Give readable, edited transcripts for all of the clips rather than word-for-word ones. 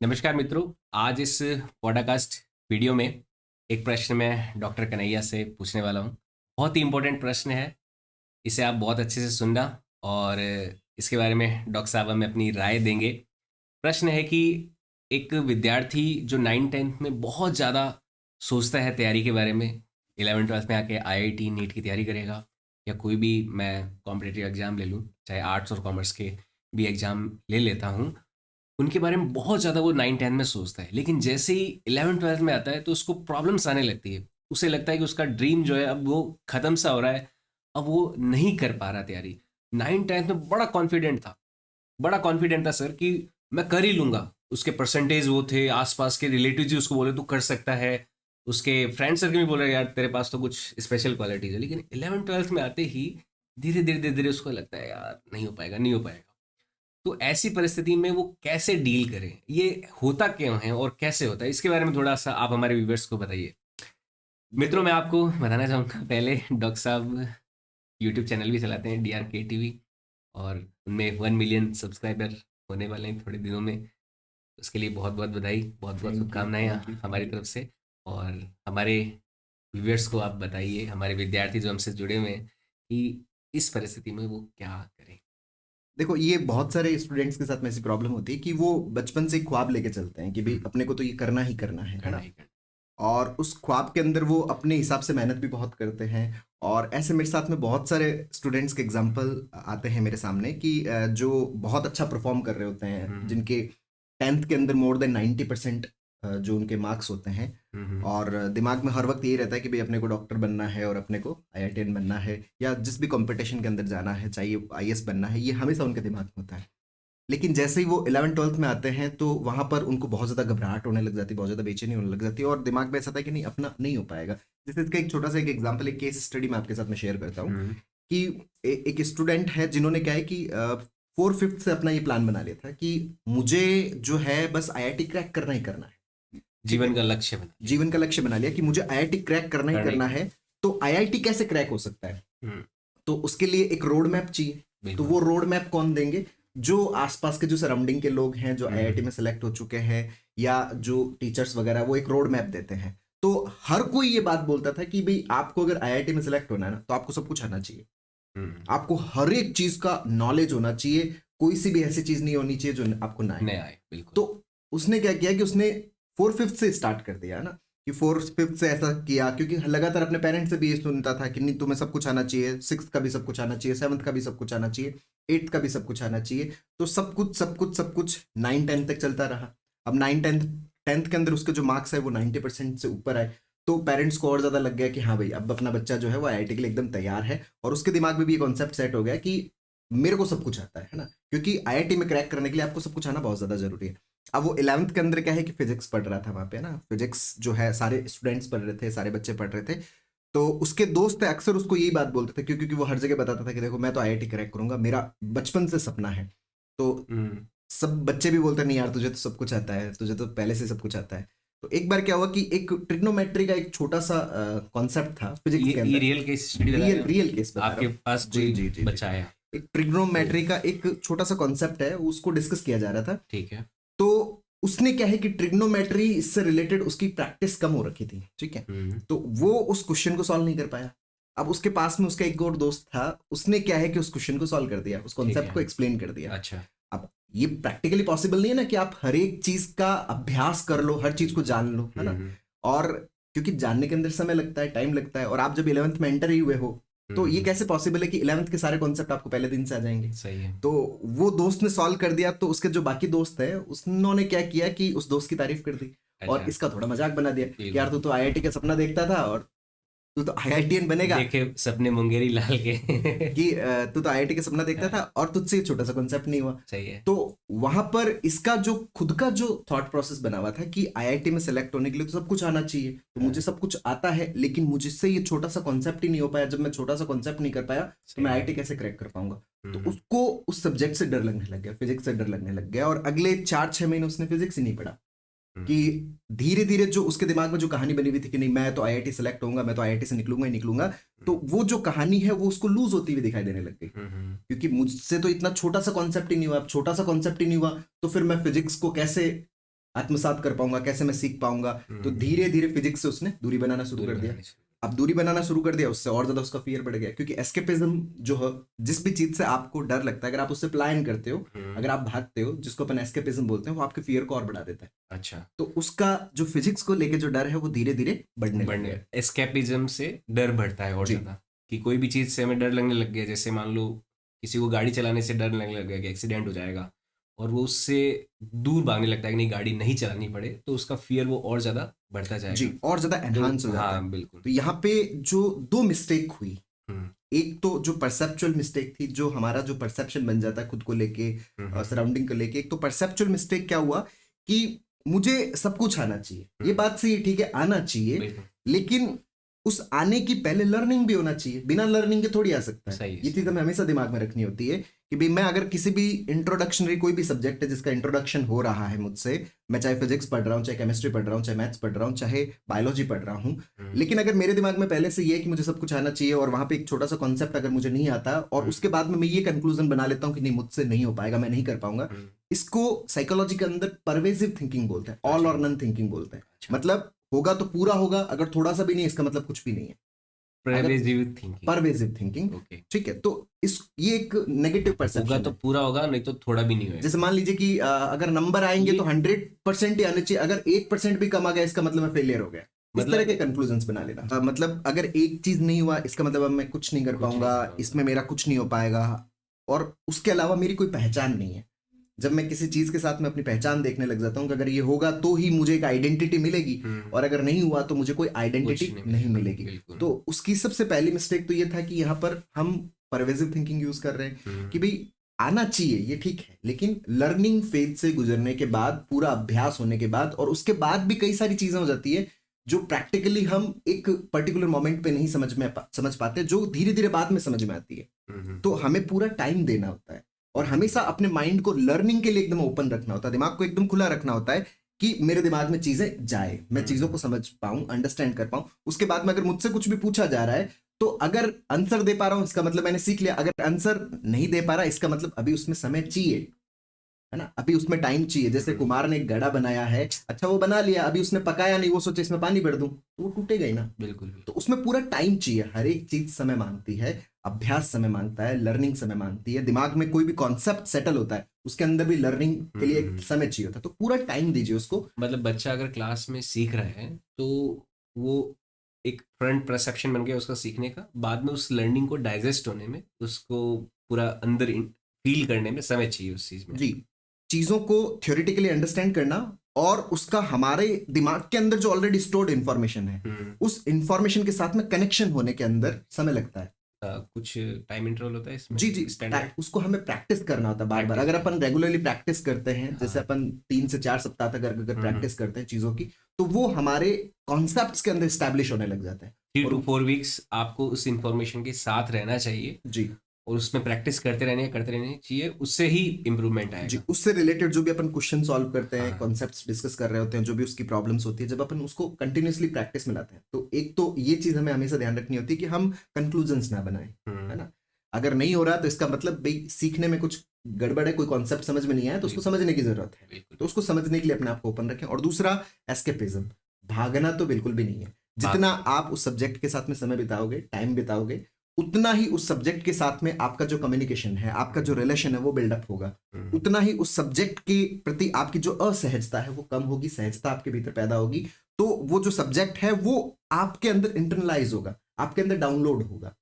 नमस्कार मित्रों। आज इस पॉडकास्ट वीडियो में एक प्रश्न मैं डॉक्टर कन्हैया से पूछने वाला हूँ। बहुत ही इम्पोर्टेंट प्रश्न है। इसे आप बहुत अच्छे से सुनना और इसके बारे में डॉक्टर साहब हमें अपनी राय देंगे। प्रश्न है कि एक विद्यार्थी जो 9th-10th में बहुत ज़्यादा सोचता है तैयारी के बारे में, 11th-12th में आके आईआईटी नीट की तैयारी करेगा या कोई भी मैं कॉम्पिटिटिव एग्ज़ाम ले लूँ, चाहे आर्ट्स और कॉमर्स के भी एग्ज़ाम ले लेता हूँ, उनके बारे में बहुत ज़्यादा वो 9-10 में सोचता है। लेकिन जैसे ही 11-12 में आता है तो उसको प्रॉब्लम्स आने लगती है। उसे लगता है कि उसका ड्रीम जो है अब वो ख़त्म सा हो रहा है, अब वो नहीं कर पा रहा तैयारी। 9-10 में बड़ा कॉन्फिडेंट था सर कि मैं कर ही लूँगा। उसके परसेंटेज वो थे, आसपास के रिलेटिव्स ही उसको बोले तू कर सकता है। उसके फ्रेंड सर्कल भी बोल रहे यार तेरे पास तो कुछ स्पेशल क्वालिटीज़ है। लेकिन 11-12 में आते ही धीरे-धीरे उसको लगता है यार नहीं हो पाएगा, नहीं हो पाएगा। तो ऐसी परिस्थिति में वो कैसे डील करें, ये होता क्यों है और कैसे होता है, इसके बारे में थोड़ा सा आप हमारे व्यूवर्स को बताइए। मित्रों, मैं आपको बताना चाहूँगा, पहले डॉक्टर साहब यूट्यूब चैनल भी चलाते हैं, DRK TV, और उनमें 1 मिलियन सब्सक्राइबर होने वाले हैं थोड़े दिनों में। उसके लिए बहुत बहुत बधाई, बहुत बहुत थैंक यू शुभकामनाएं थैंक यू हमारी तरफ से। और हमारे व्यूवर्स को आप बताइए, हमारे विद्यार्थी जो हमसे जुड़े हुए हैं, कि इस परिस्थिति में वो क्या करें। देखो, ये बहुत सारे स्टूडेंट्स के साथ में ऐसी प्रॉब्लम होती है कि वो बचपन से एक ख्वाब लेके चलते हैं कि भाई हम्म, अपने को तो ये करना ही करना है करना ना। ही करना। और उस ख्वाब के अंदर वो अपने हिसाब से मेहनत भी बहुत करते हैं। और ऐसे मेरे साथ में बहुत सारे स्टूडेंट्स के एग्जाम्पल आते हैं मेरे सामने कि जो बहुत अच्छा परफॉर्म कर रहे होते हैं, हम्म, जिनके 10th के अंदर मोर देन 90% जो उनके मार्क्स होते हैं। हम्म, और दिमाग में हर वक्त यही रहता है कि भाई अपने को डॉक्टर बनना है और अपने को IITian बनना है, या जिस भी कंपटीशन के अंदर जाना है, चाहिए IAS बनना है, ये हमेशा उनके दिमाग में होता है। लेकिन जैसे ही वो 11th-12th में आते हैं तो वहां पर उनको बहुत ज्यादा घबराहट होने लग जाती है, बहुत ज्यादा बेचैनी होने लग जाती है, और दिमाग में ऐसा था कि नहीं, अपना नहीं हो पाएगा। जैसे इसका एक छोटा सा एक एग्जांपल, एक केस स्टडी मैं आपके साथ में शेयर करता हूँ हम्म, कि एक स्टूडेंट है जिन्होंने क्या है कि 4/5 से अपना ये प्लान बना लिया था कि मुझे जो है बस IIT क्रैक करना ही करना है। ठीक जीवन है, का लक्ष्य बना लिया। जीवन का लक्ष्य बना लिया कि मुझे IIT क्रैक करना ही करना ही करना करना। है। तो IIT कैसे क्रैक हो सकता है? हम्म, तो उसके लिए एक रोड मैप चाहिए। तो बिल्कुल। वो रोड मैप कौन देंगे? जो आसपास के जो सराउंडिंग के लोग हैं, जो IIT हम्म, में सेलेक्ट हो चुके हैं, या जो टीचर्स वगैरह, वो एक रोड मैप देते हैं। तो हर कोई ये बात बोलता था कि भाई आपको अगर IIT में सेलेक्ट होना है ना, तो आपको सब कुछ आना चाहिए। हम्म, आपको हर एक चीज का नॉलेज होना चाहिए। कोई सी भी ऐसी चीज नहीं होनी चाहिए जो आपको ना आए। नया है बिल्कुल। तो उसने क्या किया कि उसने 4/5 से स्टार्ट कर दिया ना, कि 4/5 से ऐसा किया, क्योंकि लगातार अपने पेरेंट्स से भी ये सुनता था कि नहीं, तुम्हें सब कुछ आना चाहिए, 6th का भी सब कुछ आना चाहिए, 7th का भी सब कुछ आना चाहिए, 8th का भी सब कुछ आना चाहिए। तो सब कुछ सब कुछ सब कुछ 9-10 तक चलता रहा। अब 9-10 के अंदर उसके जो मार्क्स है वो 90% से ऊपर आए। तो पेरेंट्स को और ज्यादा लग गया कि हाँ भाई, अब अपना बच्चा जो है वो IIT के लिए एकदम तैयार है। और उसके दिमाग में भी ये कॉन्सेप्ट सेट हो गया कि मेरे को सब कुछ आता है ना, क्योंकि IIT में क्रैक करने के लिए आपको सब कुछ आना बहुत ज्यादा जरूरी है। अब वो 11th के अंदर क्या है कि फिजिक्स पढ़ रहा था वहां पे ना, फिजिक्स जो है सारे स्टूडेंट्स पढ़ रहे थे, सारे बच्चे पढ़ रहे थे। तो उसके दोस्त अक्सर उसको यही बात बोलते थे, क्योंकि वो हर जगह बताता था कि देखो मैं तो IIT क्रैक करूंगा, मेरा बचपन से सपना है। तो हम्म, सब बच्चे भी बोलते नहीं यार, तुझे तो सब कुछ आता है, तुझे तो पहले से सब कुछ आता है। तो एक बार क्या हुआ कि एक ट्रिग्नोमेट्री का एक छोटा सा कॉन्सेप्ट था फिजिक्स के ये अंदर। रियल केस स्टडी बता रहे रियल हैं आप? रियल केस बता रहा आपके हूँ। पास जी कोई जी जी जी। बच्चा आया? एक ओ, ट्रिग्नोमेट्री का एक छोटा सा कॉन्सेप्ट है, उसको डिस्कस किया जा रहा था। ठीक है। तो उसने क्या है कि ट्रिग्नोमेट्री इससे रिलेटेड उसकी प्रैक्टिस कम हो रखी थी, ठीक है। हम्म, तो वो उस क्वेश्चन को सॉल्व नहीं कर पाया। अब उसके पास में उसका एक और दोस्त था, उसने क्या है कि उस क्वेश्चन को सॉल्व कर दिया, उस ठीक कॉन्सेप्ट है। को एक्सप्लेन कर दिया। अच्छा। अब ये प्रैक्टिकली पॉसिबल नहीं है ना कि आप हर एक चीज का अभ्यास कर लो, हर चीज को जान लो, है ना। हम्म, और क्योंकि जानने के अंदर समय लगता है, टाइम लगता है, और आप जब 11th में एंटर ही हुए हो, तो ये हम्म, कैसे पॉसिबल है कि 11th के सारे कॉन्सेप्ट आपको पहले दिन से आ जाएंगे? सही है। तो वो दोस्त ने सॉल्व कर दिया, तो उसके जो बाकी दोस्त है उन्होंने क्या किया कि उस दोस्त की तारीफ कर दी, और अच्छा। इसका थोड़ा मजाक बना दिया कि यार बिल्कुल। तू तो IIT का सपना देखता था, और तू तो IITian बनेगा। देखे सपने मुंगेरी लाल के। कि तू तो IIT का सपना देखता था हाँ, और तुझसे ये छोटा सा कॉन्सेप्ट नहीं हुआ। सही है। तो वहां पर इसका जो खुद का जो थॉट प्रोसेस बना हुआ था कि IIT में सेलेक्ट होने के लिए तो सब कुछ आना चाहिए, तो मुझे हाँ, सब कुछ आता है, लेकिन मुझसे ये छोटा सा कॉन्सेप्ट ही नहीं हो पाया। जब मैं छोटा सा कॉन्सेप्ट नहीं कर पाया, तो सही मैं है। IIT कैसे क्रैक कर पाऊंगा? तो हम्म, उसको उस सब्जेक्ट से डर लगने लग गया, फिजिक्स से डर लगने लग गया, और अगले 4-6 महीने उसने फिजिक्स ही नहीं पढ़ा। कि हम्म, धीरे धीरे जो उसके दिमाग में जो कहानी बनी हुई थी कि नहीं, मैं तो IIT सेलेक्ट होऊंगा, मैं तो IIT से निकलूंगा ही निकलूंगा, तो वो जो कहानी है वो उसको लूज होती हुई दिखाई देने लग गई। हम्म, क्योंकि मुझसे तो इतना छोटा सा कॉन्सेप्ट ही नहीं हुआ, अब छोटा सा कॉन्सेप्ट ही नहीं हुआ, तो फिर मैं फिजिक्स को कैसे आत्मसात कर पाऊंगा, कैसे मैं सीख पाऊंगा। तो धीरे धीरे फिजिक्स से उसने दूरी बनाना शुरू कर दिया। अब दूरी बनाना शुरू कर दिया, उससे और ज्यादा उसका फियर बढ़ गया, क्योंकि एस्केपिज्म जो है, जिस भी चीज से आपको डर लगता है, अगर आप उससे पलायन करते हो, अगर आप भागते हो, जिसको अपन एस्केपिज्म बोलते हैं, वो आपके फियर को और बढ़ा देता है। अच्छा, तो उसका जो फिजिक्स को लेके जो डर है वो धीरे धीरे बढ़ने लग गया। एस्केपिज्म से डर बढ़ता है और ज्यादा, कि कोई भी चीज से हमें डर लगने लग गया, जैसे मान लो किसी को गाड़ी चलाने से डर लगने लग गया कि एक्सीडेंट हो जाएगा, और वो उससे दूर भागने लगता है कि नहीं गाड़ी नहीं चलानी पड़े, तो उसका फियर वो और ज्यादा बढ़ता जाएगा जी, और ज्यादा एनहांस हो जाता है। हाँ बिल्कुल। तो यहाँ पे जो दो मिस्टेक हुई, एक तो जो परसेप्चुअल मिस्टेक थी, जो हमारा जो परसेप्शन बन जाता है खुद को लेके, सराउंडिंग को लेके। एक तो परसेप्चुअल मिस्टेक क्या हुआ कि मुझे सब कुछ आना चाहिए, ये बात सही है, ठीक है, आना चाहिए, लेकिन उस आने की पहले लर्निंग भी होना चाहिए। बिना लर्निंग के थोड़ी आ सकता है। ये चीज हमें हमेशा दिमाग में रखनी होती है कि भाई मैं अगर किसी भी इंट्रोडक्शनरी कोई भी सब्जेक्ट है जिसका इंट्रोडक्शन हो रहा है मुझसे, मैं चाहे फिजिक्स पढ़ रहा हूँ, चाहे केमिस्ट्री पढ़ रहा हूँ, चाहे मैथ्स पढ़ रहा हूँ, चाहे बायोलॉजी पढ़ रहा हूँ, लेकिन अगर मेरे दिमाग में पहले से ये है कि मुझे सब कुछ आना चाहिए, और वहां पे एक छोटा सा कॉन्सेप्ट अगर मुझे नहीं आता, और उसके बाद में मैं ये कंक्लूजन बना लेता हूँ कि नहीं मुझसे नहीं हो पाएगा, मैं नहीं कर पाऊंगा, इसको साइकोलॉजी के अंदर परवेसिव थिंकिंग बोलते हैं, ऑल और नन थिंकिंग बोलते हैं। मतलब होगा तो पूरा होगा, अगर थोड़ा सा भी नहीं, इसका मतलब कुछ भी नहीं है। परवेसिव थिंकिंग, ठीक है। तो इस ये एक नेगेटिव परसेप्शन होगा तो पूरा होगा, नहीं तो थोड़ा भी नहीं होगा। जैसे मान लीजिए कि अगर नंबर आएंगे तो 100% ही आने चाहिए, अगर 1% भी कम आ गया इसका मतलब मैं फेलियर हो गया। इस तरह के कंक्लूजन्स बना लेना। मतलब अगर एक चीज नहीं हुआ इसका मतलब अब मैं कुछ नहीं कर पाऊंगा, इसमें मेरा कुछ नहीं हो पाएगा, और उसके अलावा मेरी कोई पहचान नहीं है। जब मैं किसी चीज के साथ में अपनी पहचान देखने लग जाता हूँ कि अगर ये होगा तो ही मुझे एक आइडेंटिटी मिलेगी, और अगर नहीं हुआ तो मुझे कोई आइडेंटिटी नहीं मिलेगी। तो उसकी सबसे पहली मिस्टेक तो ये था कि यहाँ पर हम परवेसिव थिंकिंग यूज कर रहे हैं कि भाई आना चाहिए, ये ठीक है, लेकिन लर्निंग फेज से गुजरने के बाद, पूरा अभ्यास होने के बाद, और उसके बाद भी कई सारी चीजें हो जाती है जो प्रैक्टिकली हम एक पर्टिकुलर मोमेंट पे नहीं समझ पाते, जो धीरे धीरे बाद में समझ में आती है। तो हमें पूरा टाइम देना होता है, और हमेशा अपने माइंड को लर्निंग के लिए एकदम ओपन रखना होता है, दिमाग को एकदम खुला रखना होता है कि मेरे दिमाग में चीजें जाए, मैं चीजों को समझ पाऊं, अंडरस्टैंड कर पाऊं। उसके बाद में अगर मुझसे कुछ भी पूछा जा रहा है तो अगर आंसर दे पा रहा हूं इसका मतलब मैंने सीख लिया, अगर आंसर नहीं दे पा रहा इसका मतलब अभी उसमें समय चाहिए, है ना, अभी उसमें टाइम चाहिए। जैसे कुमार ने एक घड़ा बनाया है, अच्छा वो बना लिया, अभी उसने पकाया नहीं, वो सोचे इसमें पानी भर दूं, तो वो टूटेगा ही ना। बिल्कुल। तो उसमें पूरा टाइम चाहिए, हर एक चीज समय मांगती है, अभ्यास समय मांगता है, लर्निंग समय मांगती है। दिमाग में कोई भी कॉन्सेप्ट सेटल होता है उसके अंदर भी लर्निंग के लिए एक समय चाहिए होता है, तो पूरा टाइम दीजिए उसको। मतलब बच्चा अगर क्लास में सीख रहा है तो वो एक फ्रंट परसेप्शन बन गया उसका सीखने का, बाद में उस लर्निंग को डाइजेस्ट होने में, उसको पूरा अंदर फील करने में समय चाहिए उस चीज में। जी, चीजों को थ्योरेटिकली अंडरस्टैंड करना, और उसका हमारे दिमाग के अंदर जो ऑलरेडी स्टोर्ड इंफॉर्मेशन है, उस इंफॉर्मेशन के साथ में कनेक्शन होने के अंदर समय लगता है। कुछ टाइम इंटरवल होता है इसमें? जी, उसको हमें प्रैक्टिस करना होता है बार बार। अगर अपन रेगुलरली प्रैक्टिस करते हैं, जैसे अपन 3 से 4 सप्ताह तक अगर प्रैक्टिस करते हैं चीजों की, तो वो हमारे कॉन्सेप्ट्स के अंदर स्टैब्लिश होने लग जाता है। 3 to 4 वीक्स आपको उस इंफॉर्मेशन के साथ रहना चाहिए जी, और उसमें प्रैक्टिस करते रहने चाहिए, उससे ही इम्प्रूवमेंट आएगा। जी, उससे रिलेटेड जो भी अपन क्वेश्चन सॉल्व करते हैं, कॉन्सेप्ट्स डिस्कस कर रहे होते हैं, जो भी उसकी प्रॉब्लम्स होती है, जब अपन उसको कंटिन्यूअसली प्रैक्टिस में लाते हैं, तो एक तो ये चीज हमें हमेशा ध्यान रखनी होती है कि हम कंक्लूजन्स ना बनाएं, है ना। अगर नहीं हो रहा तो इसका मतलब भाई सीखने में कुछ गड़बड़ है, कोई कॉन्सेप्ट समझ में नहीं आया, तो उसको समझने की जरूरत है। तो उसको समझने के लिए अपने आप को ओपन रखें। और दूसरा, एस्केपिज्म, भागना तो बिल्कुल भी नहीं है। जितना आप उस सब्जेक्ट के साथ में समय बिताओगे, टाइम बिताओगे, उतना ही उस सब्जेक्ट के साथ में आपका जो कम्युनिकेशन है, आपका जो रिलेशन है, वो बिल्डअप होगा। उतना ही उस सब्जेक्ट के प्रति आपकी जो असहजता है वो कम होगी, सहजता आपके भीतर पैदा होगी। तो वो जो सब्जेक्ट है वो आपके अंदर इंटरनलाइज होगा, आपके अंदर डाउनलोड होगा,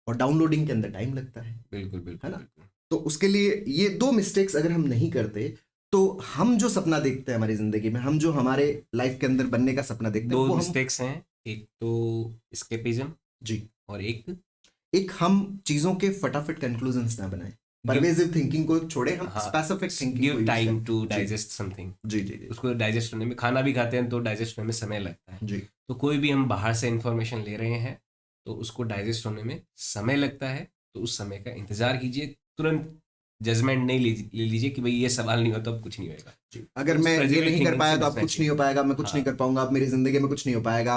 और डाउनलोडिंग के अंदर टाइम लगता है। बिल्कुल, है ना। तो उसके लिए ये 2 मिस्टेक्स अगर हम नहीं करते, तो हम जो सपना देखते हैं हमारी जिंदगी में, हम जो हमारे लाइफ के अंदर बनने का सपना देखते हैं, 2 मिस्टेक्स हैं। एक तो एस्केपिज्म, जी, और एक हम चीजों के फटाफट कंक्लूजन्स ना बनाएं, परवेसिव थिंकिंग को छोड़े, हम specific thinking give time to digest something. जी, उसको डाइजेस्ट होने में, खाना भी खाते हैं तो डाइजेस्ट होने में समय लगता है। जी, तो कोई भी हम बाहर से इंफॉर्मेशन ले रहे हैं तो उसको डाइजेस्ट होने में समय लगता है, तो उस समय का इंतजार कीजिए। तुरंत जजमेंट नहीं ले लीजिए कि भाई ये सवाल नहीं होता, अब कुछ नहीं होगा। जी, अगर मैं ये नहीं कर पाया तो अब कुछ नहीं हो पाएगा, मैं कुछ नहीं कर पाऊंगा, अब मेरी जिंदगी में कुछ नहीं हो पाएगा।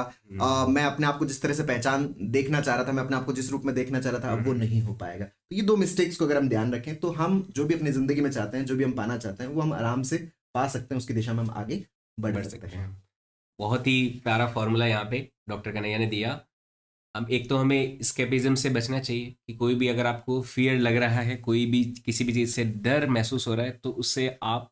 मैं अपने आप को जिस तरह से पहचान देखना चाह रहा था, मैं अपने आप को जिस रूप में देखना चाह रहा था, अब वो नहीं हो पाएगा। तो ये 2 मिस्टेक्स को अगर हम ध्यान रखें, तो हम जो भी अपनी जिंदगी में चाहते हैं, जो भी हम पाना चाहते हैं, वो हम आराम से पा सकते हैं उसकी दिशा में हम आगे बढ़ बढ़ सकते सकते हैं। हैं। बहुत ही प्यारा फॉर्मूला यहाँ पे डॉक्टर कन्हैया ने दिया। हम एक तो हमें स्केपिज्म से बचना चाहिए कि कोई भी अगर आपको फियर लग रहा है, कोई भी किसी भी चीज़ से डर महसूस हो रहा है, तो उससे आप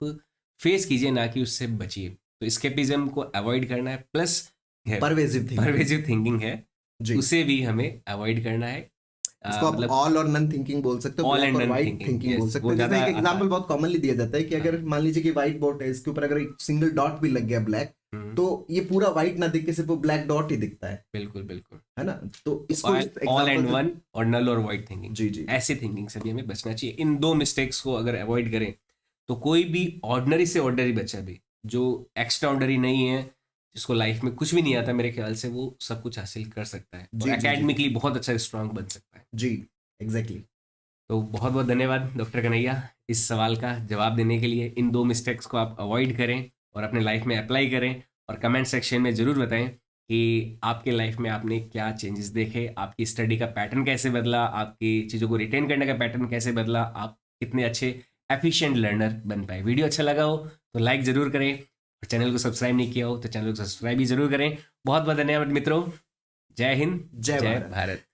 फेस कीजिए, ना कि उससे बचिए। तो स्केपिज्म को अवॉइड करना है, plus pervasive thinking. Pervasive thinking है, जी, उसे भी हमें अवॉइड करना है। इसको आप मतलब ऑल और नन थिंकिंग बोल सकते हो, ऑल ब्लैक एंड और नन व्हाइट थिंकिंग, थिंकिंग बोल यस, सकते वो हो। जैसे ज़्यादा एक आता एग्जांपल है। बहुत कॉमनली दिया जाता है कि हाँ। अगर मान लीजिए कि व्हाइट बोर्ड है, इसके ऊपर अगर एक सिंगल डॉट भी लग गया ब्लैक, हम्म, तो ये पूरा व्हाइट ना दिख के सिर्फ वो ब्लैक डॉट ही दिखता बिल्कुल बिल्कुल। है ना? तो इसको इस ऑल एग्जांपल एंड से। वन और नल और वाइट थिंकिंग, जी जी ऐसे थिंकिंग से भी हमें बचना चाहिए। इन दो मिस्टेक्स को अगर अवॉइड करें तो कोई भी ऑर्डिनरी से ऑर्डिनरी बच्चा भी, जो एक्स्ट्रा ऑर्डिनरी नहीं है, जिसको लाइफ में कुछ भी नहीं आता, मेरे ख्याल से वो सब कुछ हासिल कर सकता है और जी जी जी एकेडमिकली बहुत अच्छा स्ट्रांग बन सकता है। जी, एग्जैक्टली। तो बहुत बहुत धन्यवाद डॉक्टर कन्हैया इस सवाल का जवाब देने के लिए। इन दो मिस्टेक्स को आप अवॉइड करें और अपने लाइफ में अप्लाई करें, और कमेंट सेक्शन में ज़रूर बताएं कि आपके लाइफ में आपने क्या चेंजेस देखे, आपकी स्टडी का पैटर्न कैसे बदला, आपकी चीज़ों को रिटेन करने का पैटर्न कैसे बदला, आप कितने अच्छे एफिशिएंट लर्नर बन पाए। वीडियो अच्छा लगा हो तो लाइक ज़रूर करें, और चैनल को सब्सक्राइब नहीं किया हो तो चैनल को सब्सक्राइब भी ज़रूर करें। बहुत बहुत धन्यवाद मित्रों। जय हिंद, जय जय भारत। भारत।